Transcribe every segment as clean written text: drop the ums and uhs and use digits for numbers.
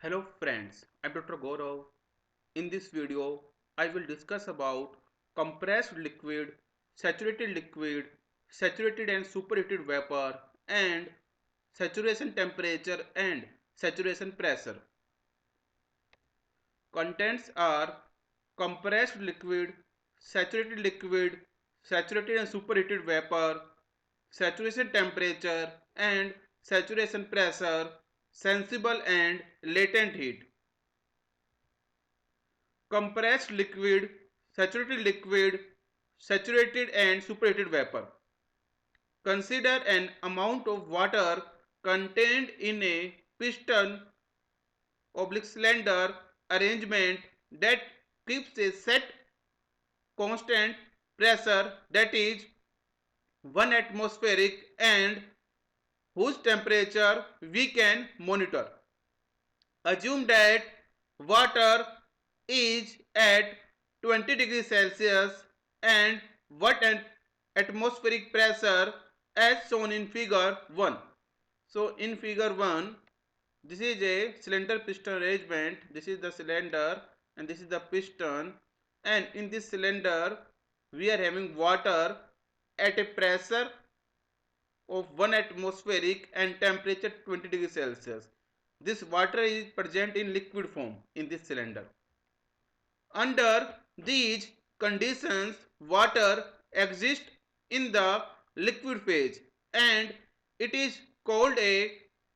Hello friends, I'm Dr. Gaurav. In this video, I will discuss about compressed liquid, saturated and superheated vapor, and saturation temperature and saturation pressure. Contents are compressed liquid, saturated and superheated vapor, saturation temperature and saturation pressure, sensible and latent heat. Compressed liquid, saturated and superheated vapor. Consider an amount of water contained in a piston oblique cylinder arrangement that keeps a set constant pressure, that is 1 atmospheric, and whose temperature we can monitor. Assume that water is at 20 degrees Celsius and what an atmospheric pressure as shown in figure 1. So in figure 1, this is a cylinder piston arrangement. This is the cylinder and this is the piston, and in this cylinder we are having water at a pressure of 1 atmospheric and temperature 20 degrees Celsius. This water is present in liquid form in this cylinder. Under these conditions, water exists in the liquid phase and it is called a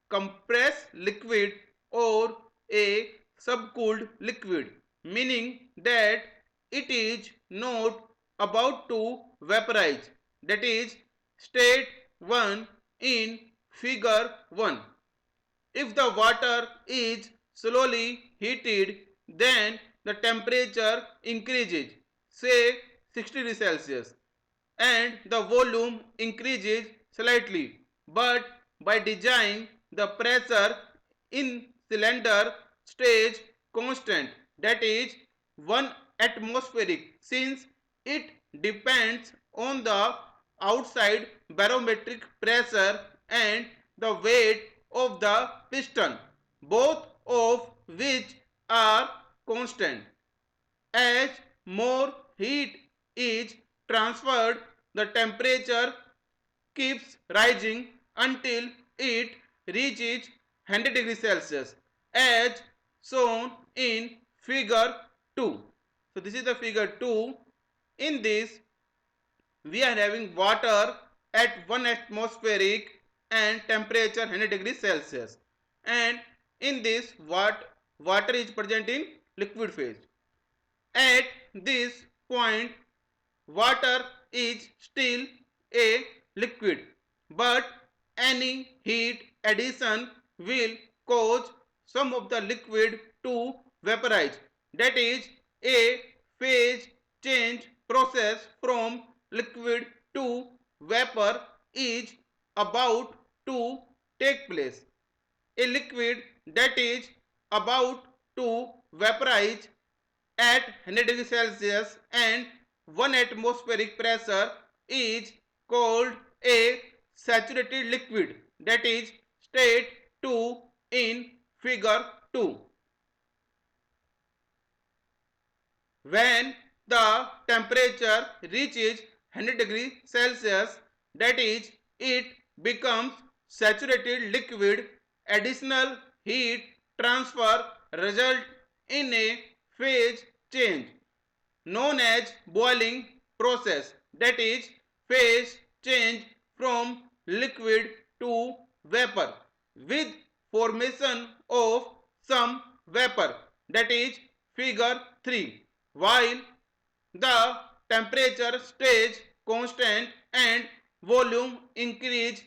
compressed liquid or a subcooled liquid, meaning that it is not about to vaporize. That is state 1 in figure 1. If the water is slowly heated, then the temperature increases, say 60 degrees Celsius, and the volume increases slightly. But by design, the pressure in cylinder stays constant, that is 1 atmospheric, since it depends on the outside barometric pressure and the weight of the piston, both of which are constant. As more heat is transferred, the temperature keeps rising until it reaches 100 degrees Celsius, as shown in figure 2. So this is the figure 2. In this, we are having water at 1 atmospheric and temperature 100 degrees Celsius, and in this water is present in liquid phase. At this point, water is still a liquid, but any heat addition will cause some of the liquid to vaporize. That is a phase change process from liquid to vapor is about to take place. A liquid that is about to vaporize at 100 degrees Celsius and 1 atmospheric pressure is called a saturated liquid, that is state 2 in figure 2. When the temperature reaches 100 degrees Celsius, that is it becomes saturated liquid. Additional heat transfer result in a phase change known as boiling process, that is phase change from liquid to vapor with formation of some vapor, that is figure 3, while the temperature stays constant and volume increase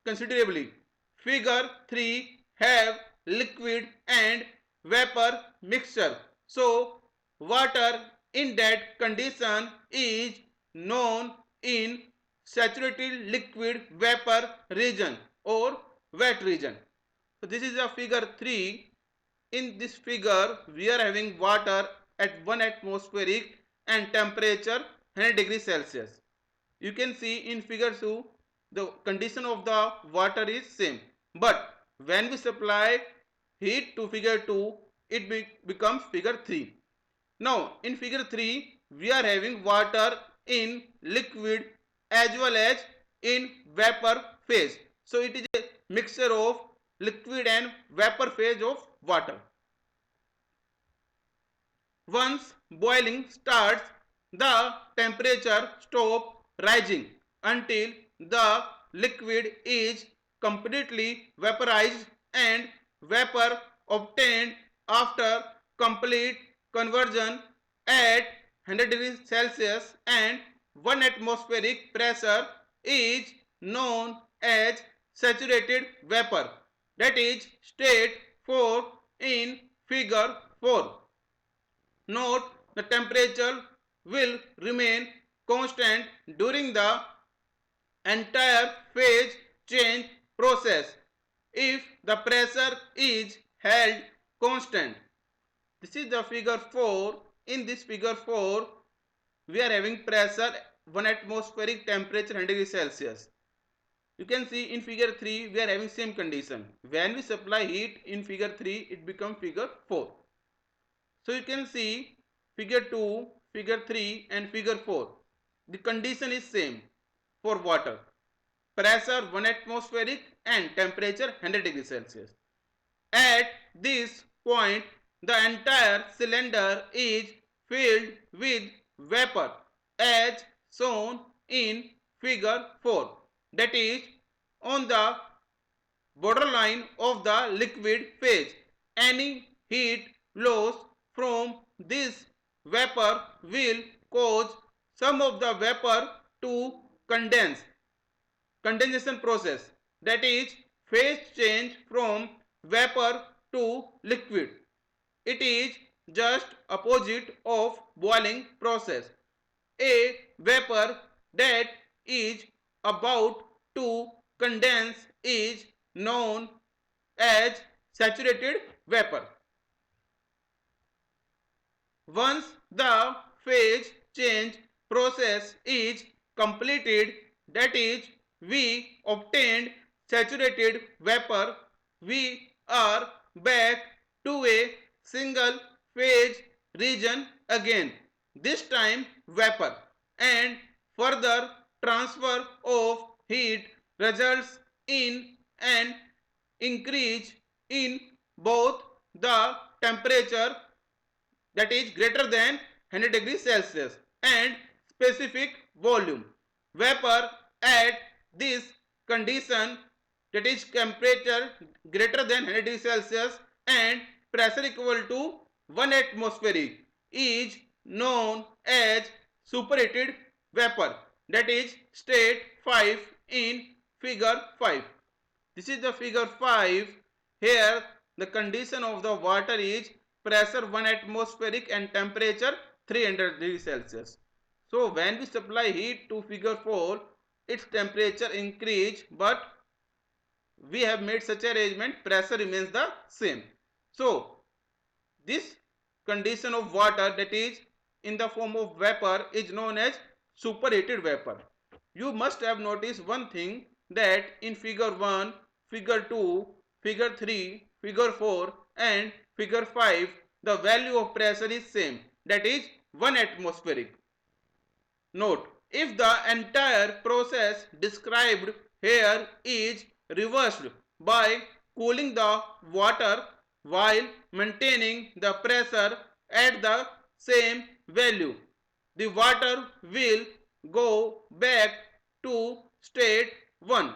considerably. Figure 3 have liquid and vapor mixture. So water in that condition is known in saturated liquid vapor region or wet region. So this is a figure 3. In this figure we are having water at 1 atmospheric and temperature 100 degrees Celsius. You can see in figure 2 the condition of the water is same, but when we supply heat to figure 2, it becomes figure 3. Now in figure 3 we are having water in liquid as well as in vapor phase. So it is a mixture of liquid and vapor phase of water. Once boiling starts, the temperature stops rising until the liquid is completely vaporized and vapor obtained after complete conversion at 100 degrees Celsius and 1 atmospheric pressure is known as saturated vapor, that is state 4 in figure 4. Note, the temperature will remain constant during the entire phase change process if the pressure is held constant. This is the figure 4. In this figure 4, we are having pressure 1 atmospheric temperature 100 degrees Celsius. You can see in figure 3 we are having same condition. When we supply heat in figure 3, it becomes figure 4. So you can see figure 2, figure 3 and figure 4. The condition is same for water. Pressure 1 atmospheric and temperature 100 degrees Celsius. At this point, the entire cylinder is filled with vapor as shown in figure 4. That is on the borderline of the liquid phase. Any heat loss from this vapor will cause some of the vapor to condense. Condensation process, that is phase change from vapor to liquid. It is just opposite of boiling process. A vapor that is about to condense is known as saturated vapor. Once the phase change process is completed, that is we obtained saturated vapor, we are back to a single phase region again, this time vapor, and further transfer of heat results in an increase in both the temperature, that is greater than 100 degrees Celsius, and specific volume. Vapor at this condition, that is temperature greater than 100 degrees Celsius and pressure equal to 1 atmospheric, is known as superheated vapor, that is state 5 in figure 5. This is the figure 5. Here the condition of the water is pressure 1 atmospheric and temperature 300 degrees Celsius. So when we supply heat to figure 4, its temperature increase, but we have made such arrangement, pressure remains the same. So this condition of water, that is in the form of vapor, is known as superheated vapor. You must have noticed one thing, that in figure 1, figure 2, figure 3, figure 4 and figure 5, the value of pressure is same, that is 1 atmospheric. Note, if the entire process described here is reversed by cooling the water while maintaining the pressure at the same value, the water will go back to state 1,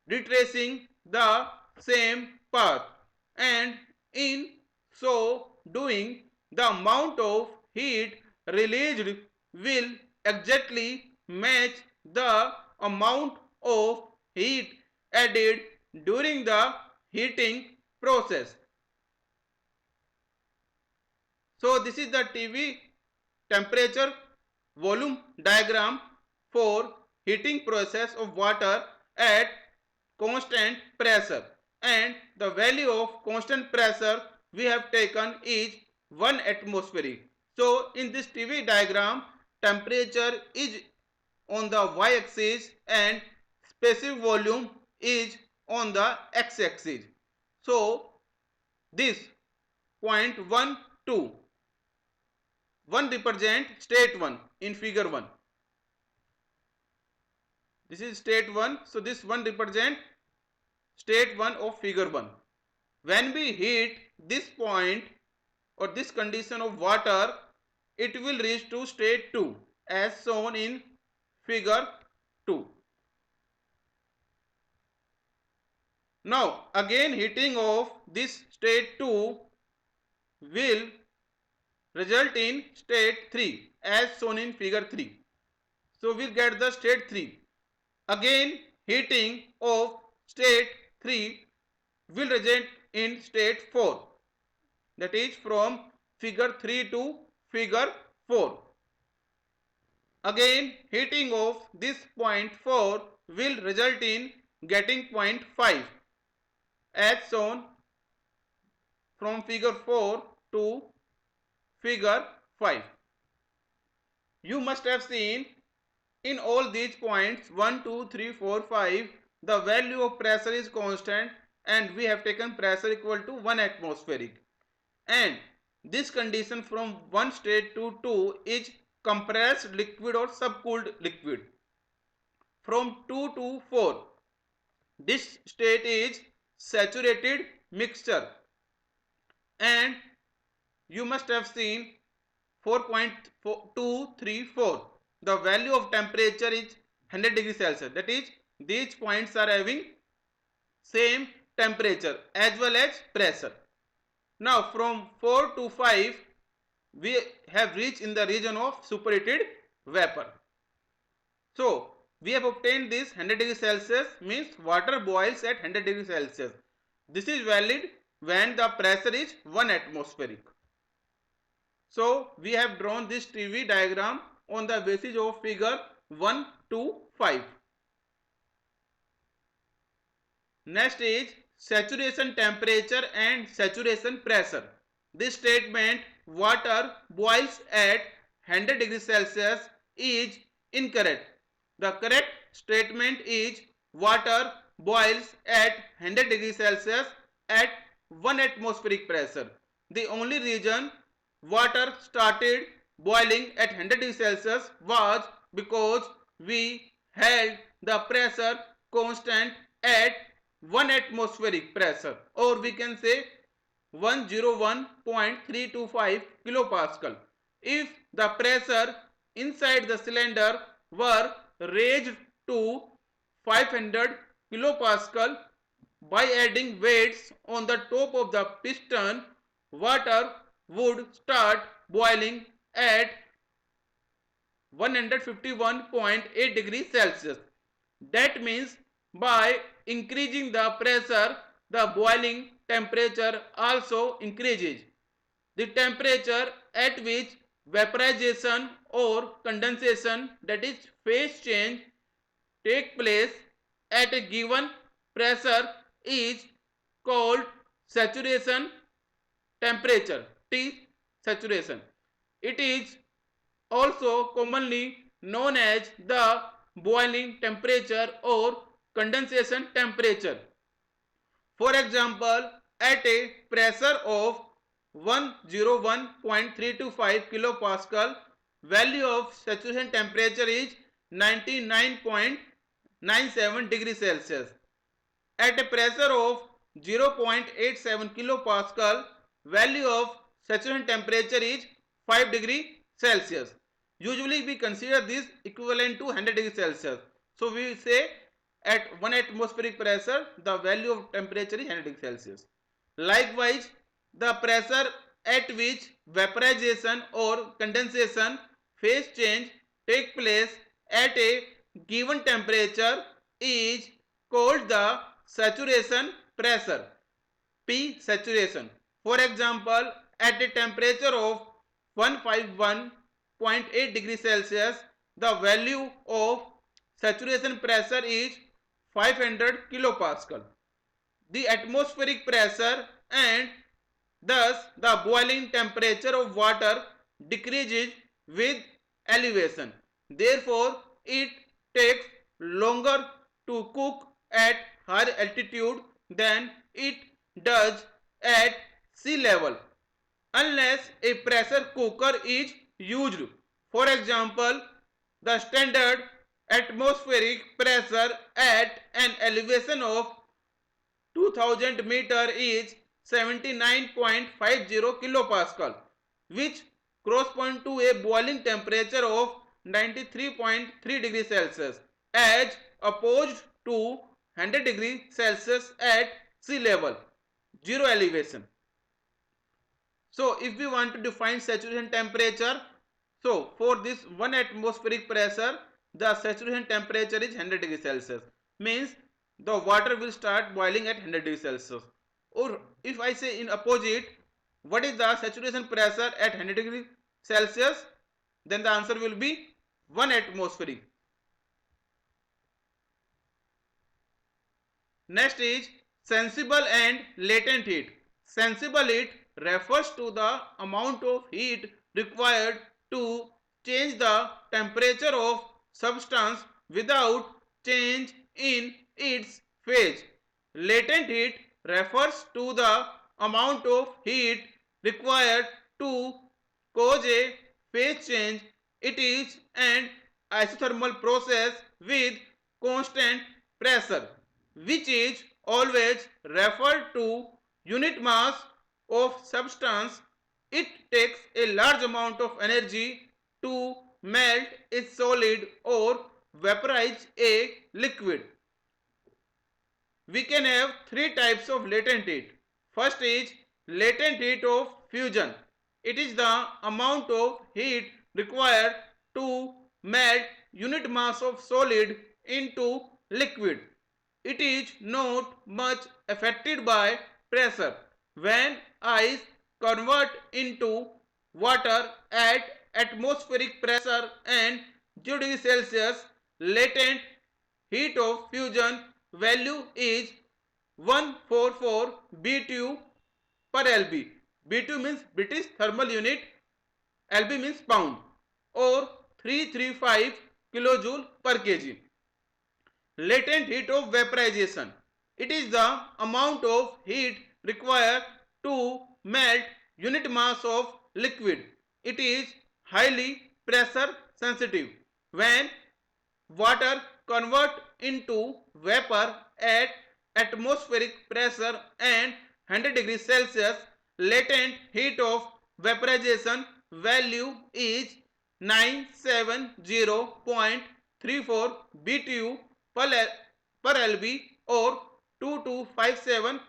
retracing the same path, and in so doing, the amount of heat released will exactly match the amount of heat added during the heating process. So this is the TV temperature volume diagram for heating process of water at constant pressure, and the value of constant pressure we have taken is 1 atmospheric. So in this TV diagram, temperature is on the y-axis and specific volume is on the x-axis. So this point 1 2, 1 represent state 1 in figure 1. This is state 1, so this 1 represent state 1 of figure 1. When we heat this point or this condition of water, it will reach to state 2 as shown in figure 2. Now again heating of this state 2 will result in state 3 as shown in figure 3. So we'll get the state 3. Again heating of state 3 will result in state 4, that is from figure 3 to figure 4. Again heating of this point 4 will result in getting point 5 as shown from figure 4 to figure 5. You must have seen in all these points 1, 2, 3, 4, 5 the value of pressure is constant and we have taken pressure equal to 1 atmospheric, and this condition from one state to 2 is compressed liquid or subcooled liquid. From 2 to 4 this state is saturated mixture, and you must have seen 4.234 the value of temperature is 100 degrees Celsius, that is these points are having same temperature as well as pressure. Now from 4 to 5 we have reached in the region of superheated vapor. So we have obtained this 100 degrees Celsius, means water boils at 100 degrees Celsius. This is valid when the pressure is 1 atmospheric. So we have drawn this TV diagram on the basis of figure 1 to 5. Next is saturation temperature and saturation pressure. This statement water boils at 100 degrees Celsius is incorrect. The correct statement is water boils at 100 degrees Celsius at 1 atmospheric pressure. The only reason water started boiling at 100 degrees Celsius was because we held the pressure constant at 1 atmospheric pressure, or we can say 101.325 kilopascal. If the pressure inside the cylinder were raised to 500 kilopascal by adding weights on the top of the piston, water would start boiling at 151.8 degrees Celsius. That means by increasing the pressure, the boiling temperature also increases. The temperature at which vaporization or condensation, that is phase change, take place at a given pressure is called saturation temperature, T saturation. It is also commonly known as the boiling temperature or condensation temperature. For example, at a pressure of 101.325 kilopascal, value of saturation temperature is 99.97 degrees Celsius. At a pressure of 0.87 kilopascal, value of saturation temperature is 5 degrees Celsius. Usually we consider this equivalent to 100 degrees Celsius. So we say at 1 atmospheric pressure the value of temperature is 100 degrees Celsius. Likewise, the pressure at which vaporization or condensation phase change take place at a given temperature is called the saturation pressure, P saturation. For example, at a temperature of 151.8 degrees Celsius, the value of saturation pressure is 500 kilopascal. The atmospheric pressure and thus the boiling temperature of water decreases with elevation. Therefore, it takes longer to cook at higher altitude than it does at sea level unless a pressure cooker is used. For example, the standard atmospheric pressure at an elevation of 2000 meter is 79.50 kilopascal, which corresponds to a boiling temperature of 93.3 degrees Celsius as opposed to 100 degrees Celsius at sea level, zero elevation. So if we want to define saturation temperature, so for this 1 atmospheric pressure, the saturation temperature is 100 degrees Celsius. Means the water will start boiling at 100 degrees Celsius. Or if I say in opposite, what is the saturation pressure at 100 degrees Celsius? Then the answer will be 1 atmospheric. Next is sensible and latent heat. Sensible heat refers to the amount of heat required to change the temperature of substance without change in its phase. Latent heat refers to the amount of heat required to cause a phase change. It is an isothermal process with constant pressure, which is always referred to unit mass of substance. It takes a large amount of energy to melt a solid or vaporize a liquid. We can have three types of latent heat. First is latent heat of fusion. It is the amount of heat required to melt unit mass of solid into liquid. It is not much affected by pressure. When ice convert into water at atmospheric pressure and 0 degrees Celsius, latent heat of fusion value is 144 BTU per LB. BTU means British thermal unit, LB means pound, or 335 kilojoule per kg. Latent heat of vaporization. It is the amount of heat required to melt unit mass of liquid. It is highly pressure sensitive. When water convert into vapor at atmospheric pressure and 100 degrees Celsius, latent heat of vaporization value is 970.34 BTU per LB or 2257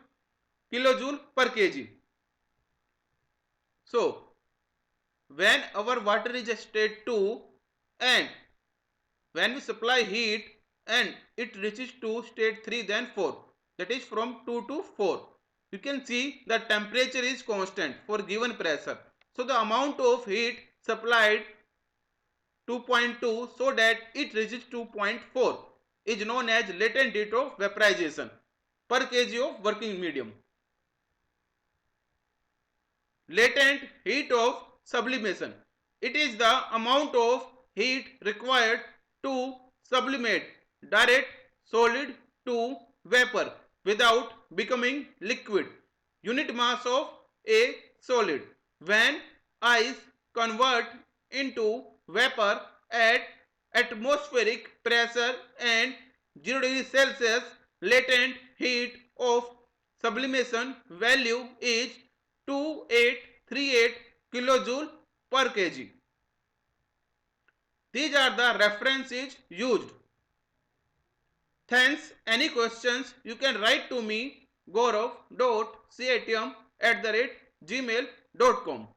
kilojoule per kg. So when our water is at state 2 and when we supply heat and it reaches to state 3 then 4, that is from 2 to 4, you can see the temperature is constant for given pressure. So the amount of heat supplied 2.2 so that it reaches 2.4 is known as latent heat of vaporization per kg of working medium. Latent heat of sublimation. It is the amount of heat required to sublimate direct solid to vapor without becoming liquid. Unit mass of a solid. When ice convert into vapor at atmospheric pressure and 0 degrees Celsius, latent heat of sublimation value is 2838 kilojoule per kg. These are the references used. Thanks. Any questions you can write to me gaurav.catm@gmail.com.